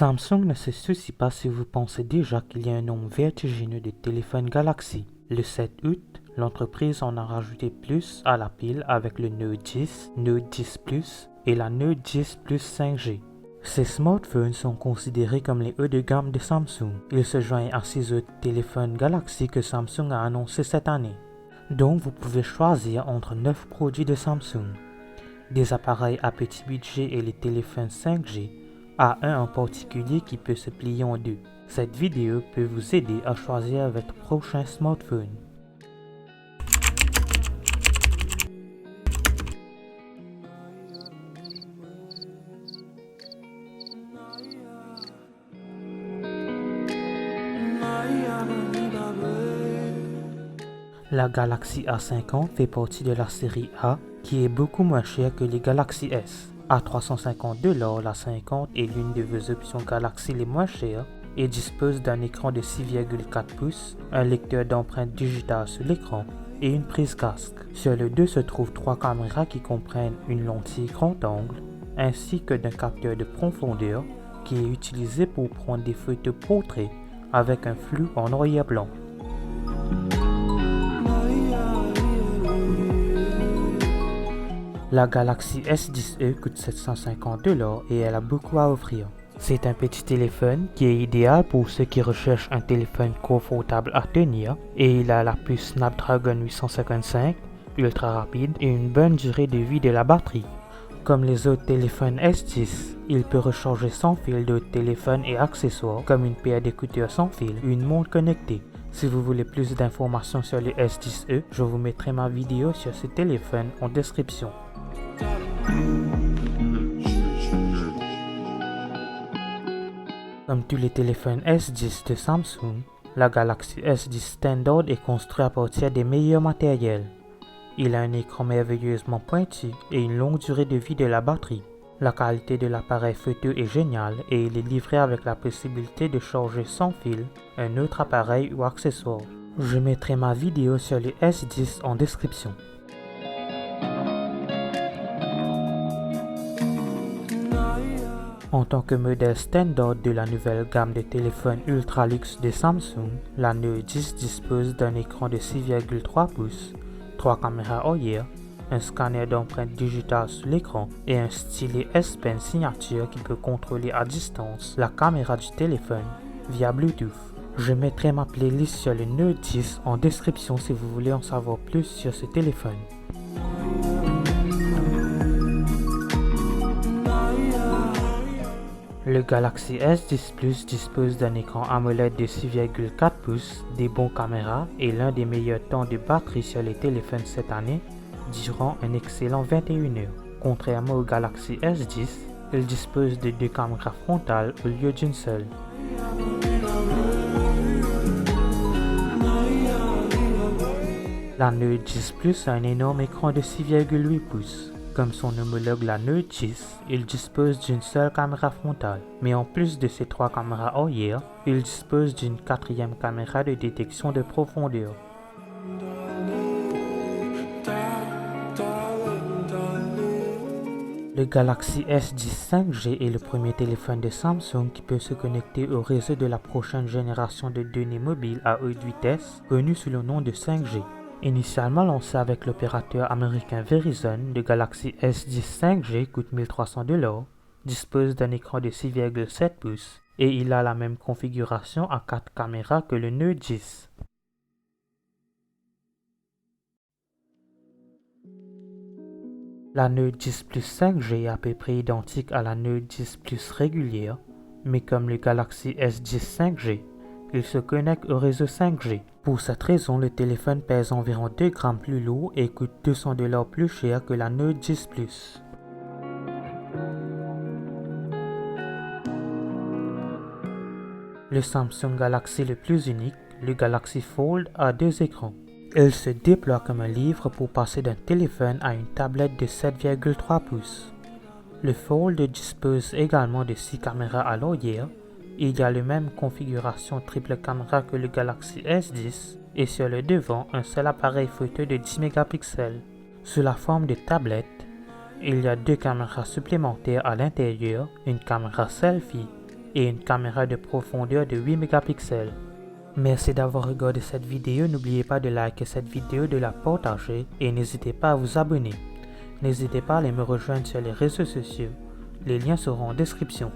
Samsung ne se soucie pas si vous pensez déjà qu'il y a un nombre vertigineux de téléphones Galaxy. Le 7 août, l'entreprise en a rajouté plus à la pile avec le Note 10, Note 10 Plus et la Note 10 Plus 5G. Ces smartphones sont considérés comme les hauts de gamme de Samsung. Ils se joignent à 6 autres téléphones Galaxy que Samsung a annoncés cette année. Donc vous pouvez choisir entre 9 produits de Samsung. Des appareils à petit budget et les téléphones 5G, à un en particulier qui peut se plier en deux. Cette vidéo peut vous aider à choisir votre prochain smartphone. La Galaxy A50 fait partie de la série A qui est beaucoup moins chère que les Galaxy S. À $350, la 50 est l'une de vos options Galaxy les moins chères et dispose d'un écran de 6,4 pouces, un lecteur d'empreintes digitales sur l'écran et une prise casque. Sur le dos se trouvent 3 caméras qui comprennent une lentille grand angle ainsi que d'un capteur de profondeur qui est utilisé pour prendre des photos portraits avec un flou en arrière-plan. La Galaxy S10e coûte $750 et elle a beaucoup à offrir. C'est un petit téléphone qui est idéal pour ceux qui recherchent un téléphone confortable à tenir et il a la puce Snapdragon 855, ultra rapide et une bonne durée de vie de la batterie. Comme les autres téléphones S10, il peut recharger sans fil d'autres téléphones et accessoires comme une paire d'écouteurs sans fil ou une montre connectée. Si vous voulez plus d'informations sur le S10e, je vous mettrai ma vidéo sur ce téléphone en description. Comme tous les téléphones S10 de Samsung, la Galaxy S10 Standard est construit à partir des meilleurs matériels. Il a un écran merveilleusement pointu et une longue durée de vie de la batterie. La qualité de l'appareil photo est géniale et il est livré avec la possibilité de charger sans fil un autre appareil ou accessoire. Je mettrai ma vidéo sur le S10 en description. En tant que modèle standard de la nouvelle gamme de téléphones ultra luxe de Samsung, la Note 10 dispose d'un écran de 6,3 pouces, 3 caméras arrière, un scanner d'empreintes digitales sur l'écran et un stylet S Pen signature qui peut contrôler à distance la caméra du téléphone via Bluetooth. Je mettrai ma playlist sur le Note 10 en description si vous voulez en savoir plus sur ce téléphone. Le Galaxy S10 Plus dispose d'un écran AMOLED de 6,4 pouces, des bonnes caméras et l'un des meilleurs temps de batterie sur les téléphones cette année, durant un excellent 21 heures. Contrairement au Galaxy S10, il dispose de 2 caméras frontales au lieu d'une seule. La Note 10 Plus a un énorme écran de 6,8 pouces. Comme son homologue la Note 10, il dispose d'une seule caméra frontale, mais en plus de ses 3 caméras arrière, il dispose d'une 4e caméra de détection de profondeur. Le Galaxy S10 5G est le premier téléphone de Samsung qui peut se connecter au réseau de la prochaine génération de données mobiles à haute vitesse, connu sous le nom de 5G. Initialement lancé avec l'opérateur américain Verizon, le Galaxy S10 5G coûte $1300, dispose d'un écran de 6,7 pouces et il a la même configuration à 4 caméras que le Note 10. La Note 10 Plus 5G est à peu près identique à la Note 10 Plus régulière, mais comme le Galaxy S10 5G, il se connecte au réseau 5G. Pour cette raison, le téléphone pèse environ 2 grammes plus lourd et coûte $200 plus cher que la Note 10 Plus. Le Samsung Galaxy le plus unique, le Galaxy Fold, a 2 écrans. Il se déploie comme un livre pour passer d'un téléphone à une tablette de 7,3 pouces. Le Fold dispose également de 6 caméras à l'arrière. Il y a la même configuration triple caméra que le Galaxy S10 et sur le devant un seul appareil photo de 10 mégapixels. Sous la forme de tablette, il y a 2 caméras supplémentaires à l'intérieur, une caméra selfie et une caméra de profondeur de 8 mégapixels. Merci d'avoir regardé cette vidéo, n'oubliez pas de liker cette vidéo, de la partager et n'hésitez pas à vous abonner. N'hésitez pas à aller me rejoindre sur les réseaux sociaux, les liens seront en description.